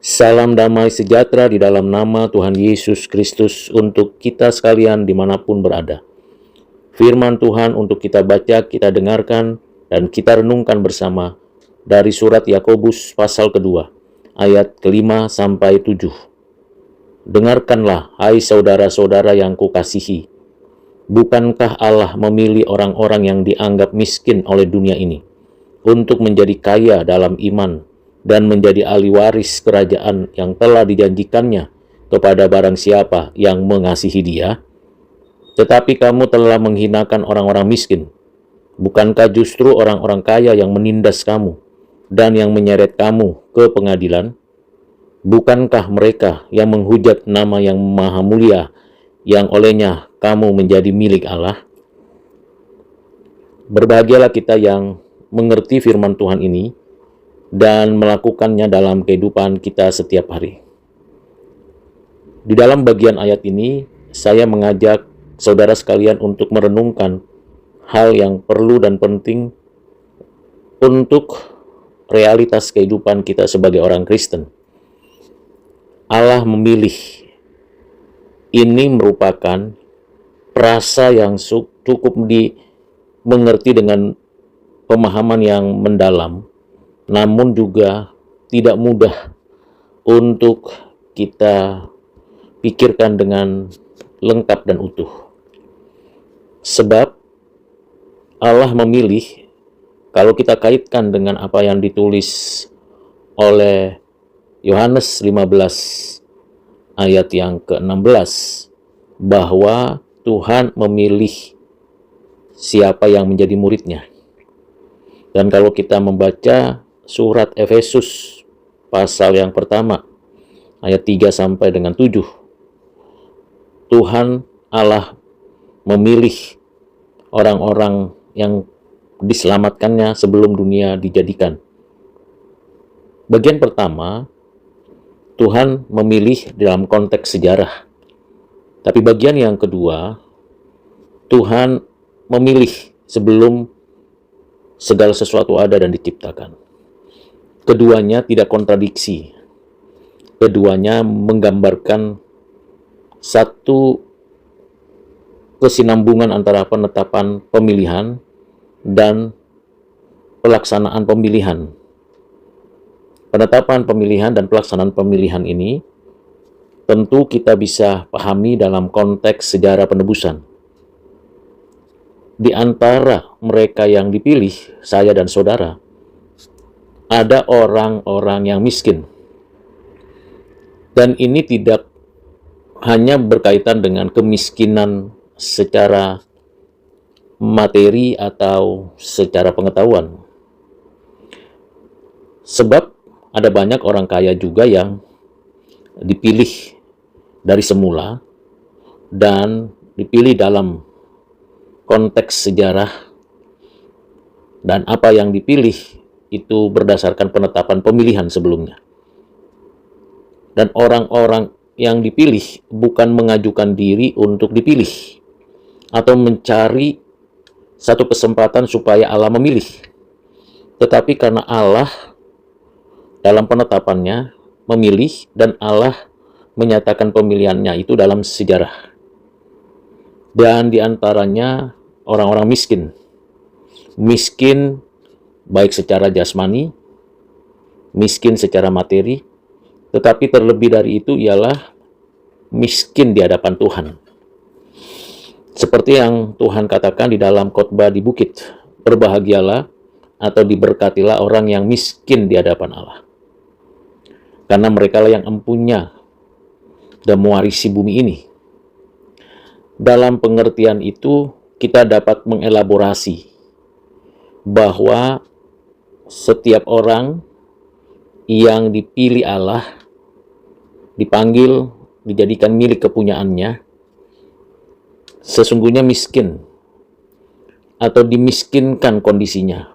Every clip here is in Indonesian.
Salam damai sejahtera di dalam nama Tuhan Yesus Kristus untuk kita sekalian dimanapun berada. Firman Tuhan untuk kita baca, kita dengarkan, dan kita renungkan bersama dari surat Yakobus pasal kedua, ayat kelima sampai 7. Dengarkanlah, hai saudara-saudara yang kukasihi, bukankah Allah memilih orang-orang yang dianggap miskin oleh dunia ini untuk menjadi kaya dalam iman dan menjadi ahli waris kerajaan yang telah dijanjikannya kepada barang siapa yang mengasihi Dia? Tetapi kamu telah menghinakan orang-orang miskin. Bukankah justru orang-orang kaya yang menindas kamu dan yang menyeret kamu ke pengadilan? Bukankah mereka yang menghujat nama yang maha mulia yang olehnya kamu menjadi milik Allah? Berbahagialah kita yang mengerti firman Tuhan ini dan melakukannya dalam kehidupan kita setiap hari. Di dalam bagian ayat ini, saya mengajak saudara sekalian untuk merenungkan hal yang perlu dan penting untuk realitas kehidupan kita sebagai orang Kristen. Allah memilih. Ini merupakan frasa yang cukup dimengerti dengan pemahaman yang mendalam, namun juga tidak mudah untuk kita pikirkan dengan lengkap dan utuh. Sebab Allah memilih, kalau kita kaitkan dengan apa yang ditulis oleh Yohanes 15 ayat yang ke-16, bahwa Tuhan memilih siapa yang menjadi muridnya. Dan kalau kita membaca surat Efesus pasal yang pertama ayat 3 sampai dengan 7, Tuhan Allah memilih orang-orang yang diselamatkannya sebelum dunia dijadikan. Bagian pertama, Tuhan memilih dalam konteks sejarah. Tapi bagian yang kedua, Tuhan memilih sebelum segala sesuatu ada dan diciptakan. Keduanya tidak kontradiksi. Keduanya menggambarkan satu kesinambungan antara penetapan pemilihan dan pelaksanaan pemilihan. Penetapan pemilihan dan pelaksanaan pemilihan ini tentu kita bisa pahami dalam konteks sejarah penebusan. Di antara mereka yang dipilih, saya dan saudara, ada orang-orang yang miskin. Dan ini tidak hanya berkaitan dengan kemiskinan secara materi atau secara pengetahuan. Sebab ada banyak orang kaya juga yang dipilih dari semula dan dipilih dalam konteks sejarah, dan apa yang dipilih itu berdasarkan penetapan pemilihan sebelumnya. Dan orang-orang yang dipilih bukan mengajukan diri untuk dipilih atau mencari satu kesempatan supaya Allah memilih, tetapi karena Allah dalam penetapannya memilih dan Allah menyatakan pemilihannya itu dalam sejarah. Dan diantaranya orang-orang miskin. Miskin baik secara jasmani, miskin secara materi, tetapi terlebih dari itu ialah miskin di hadapan Tuhan. Seperti yang Tuhan katakan di dalam khotbah di bukit, berbahagialah atau diberkatilah orang yang miskin di hadapan Allah, karena merekalah yang empunya dan mewarisi bumi ini. Dalam pengertian itu, kita dapat mengelaborasi bahwa setiap orang yang dipilih Allah, dipanggil, dijadikan milik kepunyaannya, sesungguhnya miskin atau dimiskinkan kondisinya.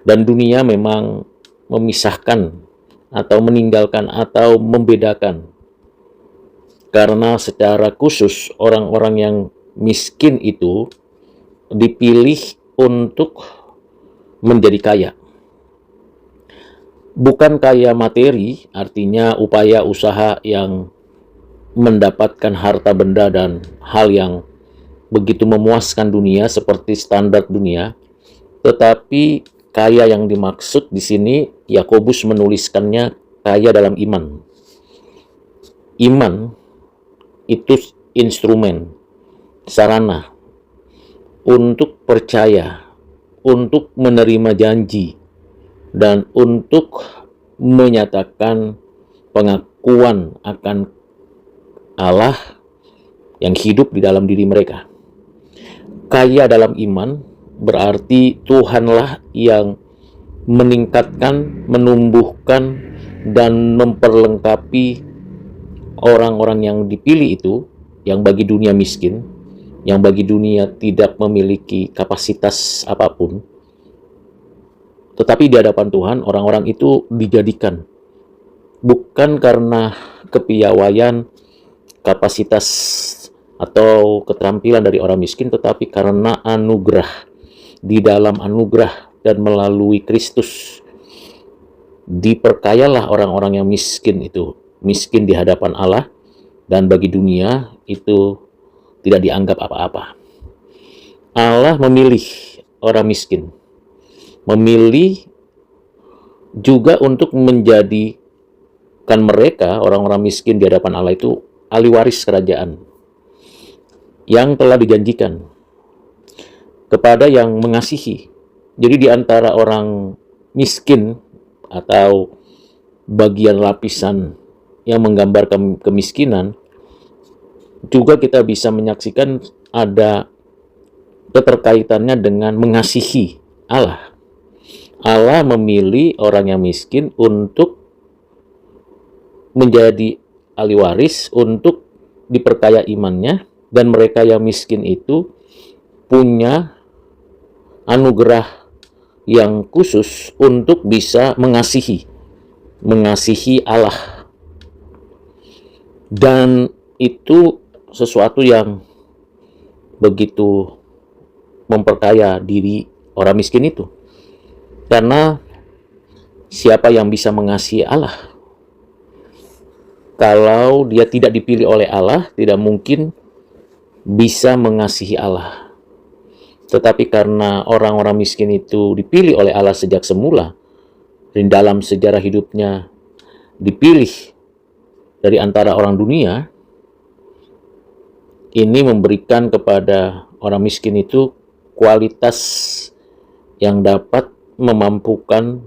Dan dunia memang memisahkan atau meninggalkan atau membedakan, karena secara khusus orang-orang yang miskin itu dipilih untuk menjadi kaya. Bukan kaya materi, artinya upaya usaha yang mendapatkan harta benda dan hal yang begitu memuaskan dunia seperti standar dunia, tetapi kaya yang dimaksud di sini Yakobus menuliskannya kaya dalam iman. Iman itu instrumen, sarana untuk percaya, untuk menerima janji, dan untuk menyatakan pengakuan akan Allah yang hidup di dalam diri mereka. Kaya dalam iman berarti Tuhanlah yang meningkatkan, menumbuhkan, dan memperlengkapi orang-orang yang dipilih itu, yang bagi dunia miskin, yang bagi dunia tidak memiliki kapasitas apapun. Tetapi di hadapan Tuhan, orang-orang itu dijadikan bukan karena kepiawaian, kapasitas, atau keterampilan dari orang miskin, tetapi karena anugerah. Di dalam anugerah dan melalui Kristus, diperkayalah orang-orang yang miskin itu, miskin di hadapan Allah, dan bagi dunia itu tidak dianggap apa-apa. Allah memilih orang miskin, memilih juga untuk menjadikan mereka, orang-orang miskin di hadapan Allah itu, ahli waris kerajaan yang telah dijanjikan kepada yang mengasihi. Jadi di antara orang miskin atau bagian lapisan yang menggambarkan kemiskinan, juga kita bisa menyaksikan ada keterkaitannya dengan mengasihi Allah. Allah memilih orang yang miskin untuk menjadi ahli waris, untuk diperkaya imannya, dan mereka yang miskin itu punya anugerah yang khusus untuk bisa mengasihi Allah. Dan itu sesuatu yang begitu memperkaya diri orang miskin itu. Karena siapa yang bisa mengasihi Allah? Kalau dia tidak dipilih oleh Allah, tidak mungkin bisa mengasihi Allah. Tetapi karena orang-orang miskin itu dipilih oleh Allah sejak semula, di dalam sejarah hidupnya dipilih dari antara orang dunia, ini memberikan kepada orang miskin itu kualitas yang dapat memampukan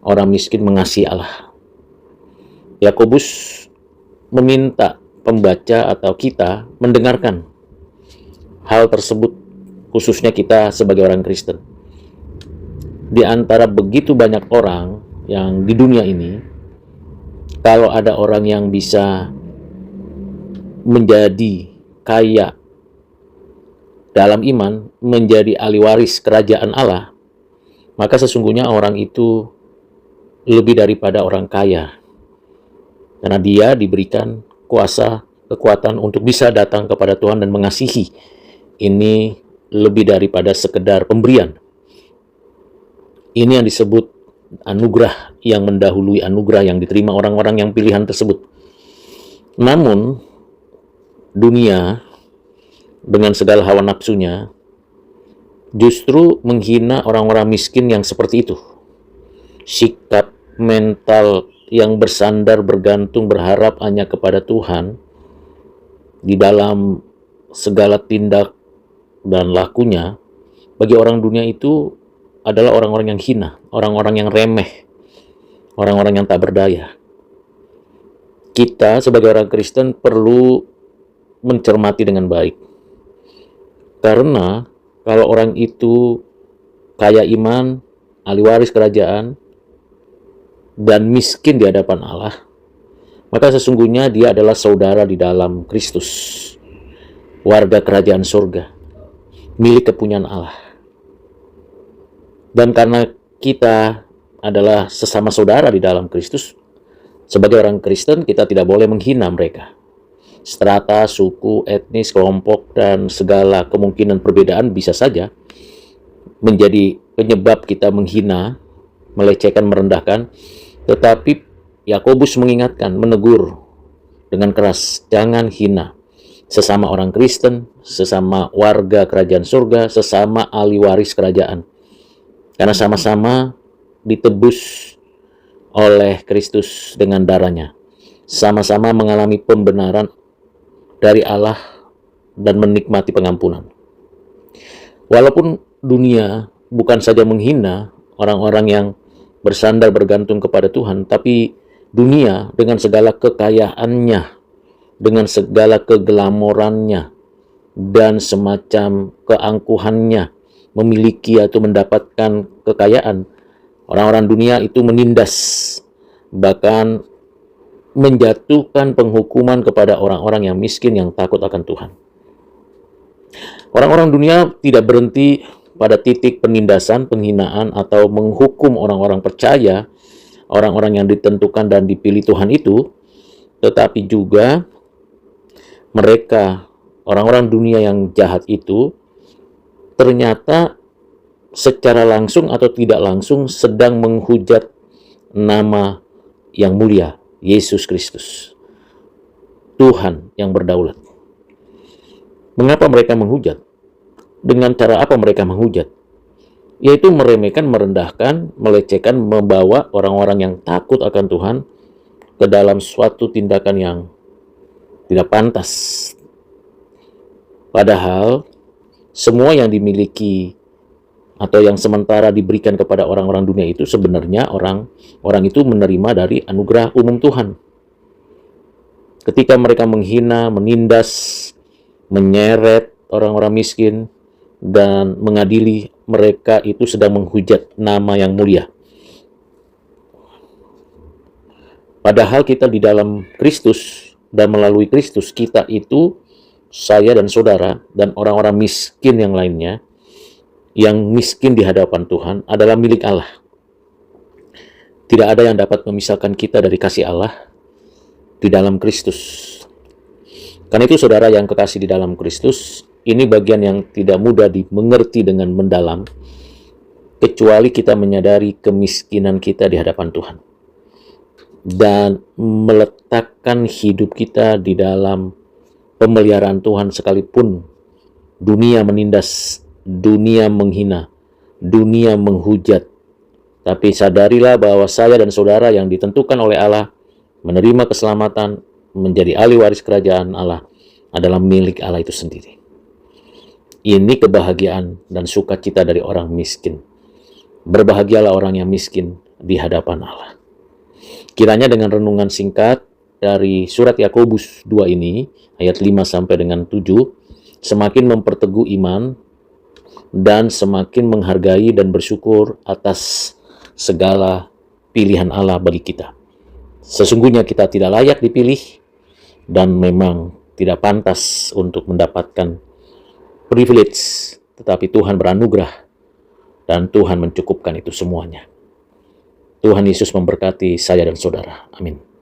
orang miskin mengasihi Allah. Yakobus meminta pembaca atau kita mendengarkan hal tersebut, khususnya kita sebagai orang Kristen. Di antara begitu banyak orang yang di dunia ini, kalau ada orang yang bisa menjadi kaya dalam iman, menjadi ahli waris kerajaan Allah, maka sesungguhnya orang itu lebih daripada orang kaya. Karena dia diberikan kuasa, kekuatan untuk bisa datang kepada Tuhan dan mengasihi. Ini lebih daripada sekedar pemberian. Ini yang disebut anugerah yang mendahului anugerah yang diterima orang-orang yang pilihan tersebut. Namun, dunia dengan segala hawa nafsunya justru menghina orang-orang miskin yang seperti itu. Sikap mental yang bersandar, bergantung, berharap hanya kepada Tuhan di dalam segala tindak dan lakunya, bagi orang dunia itu adalah orang-orang yang hina, orang-orang yang remeh, orang-orang yang tak berdaya. Kita sebagai orang Kristen perlu mencermati dengan baik. Karena kalau orang itu kaya iman, ahli waris kerajaan, dan miskin di hadapan Allah, maka sesungguhnya dia adalah saudara di dalam Kristus, warga kerajaan surga, milik kepunyaan Allah. Dan karena kita adalah sesama saudara di dalam Kristus, sebagai orang Kristen kita tidak boleh menghina mereka. Strata, suku, etnis, kelompok, dan segala kemungkinan perbedaan bisa saja menjadi penyebab kita menghina, melecehkan, merendahkan. Tetapi Yakobus mengingatkan, menegur dengan keras, jangan hina sesama orang Kristen, sesama warga kerajaan surga, sesama ahli waris kerajaan. Karena sama-sama ditebus oleh Kristus dengan darahnya. Sama-sama mengalami pembenaran dari Allah dan menikmati pengampunan. Walaupun dunia bukan saja menghina orang-orang yang bersandar bergantung kepada Tuhan, tapi dunia dengan segala kekayaannya, dengan segala keglamorannya, dan semacam keangkuhannya, memiliki atau mendapatkan kekayaan, orang-orang dunia itu menindas, bahkan menjatuhkan penghukuman kepada orang-orang yang miskin yang takut akan Tuhan. Orang-orang dunia tidak berhenti pada titik penindasan, penghinaan, atau menghukum orang-orang percaya, orang-orang yang ditentukan dan dipilih Tuhan itu, tetapi juga mereka, orang-orang dunia yang jahat itu, ternyata secara langsung atau tidak langsung sedang menghujat nama yang mulia, Yesus Kristus, Tuhan yang berdaulat. Mengapa mereka menghujat? Dengan cara apa mereka menghujat? Yaitu meremehkan, merendahkan, melecehkan, membawa orang-orang yang takut akan Tuhan ke dalam suatu tindakan yang tidak pantas. Padahal semua yang dimiliki atau yang sementara diberikan kepada orang-orang dunia itu sebenarnya orang itu menerima dari anugerah umum Tuhan. Ketika mereka menghina, menindas, menyeret orang-orang miskin, dan mengadili, mereka itu sedang menghujat nama yang mulia. Padahal kita di dalam Kristus dan melalui Kristus, kita itu, saya dan saudara, dan orang-orang miskin yang lainnya, yang miskin di hadapan Tuhan adalah milik Allah. Tidak ada yang dapat memisahkan kita dari kasih Allah di dalam Kristus. Karena itu saudara yang kekasih di dalam Kristus, ini bagian yang tidak mudah dimengerti dengan mendalam, kecuali kita menyadari kemiskinan kita di hadapan Tuhan. Dan meletakkan hidup kita di dalam pemeliharaan Tuhan sekalipun dunia menindas, dunia menghina, dunia menghujat. Tapi sadarilah bahwa saya dan saudara yang ditentukan oleh Allah menerima keselamatan, menjadi ahli waris kerajaan Allah, adalah milik Allah itu sendiri. Ini kebahagiaan dan sukacita dari orang miskin. Berbahagialah orang yang miskin di hadapan Allah. Kiranya dengan renungan singkat dari surat Yakobus 2 ini, ayat 5 sampai dengan 7, semakin memperteguh iman dan semakin menghargai dan bersyukur atas segala pilihan Allah bagi kita. Sesungguhnya kita tidak layak dipilih dan memang tidak pantas untuk mendapatkan privilege, tetapi Tuhan beranugerah dan Tuhan mencukupkan itu semuanya. Tuhan Yesus memberkati saya dan saudara. Amin.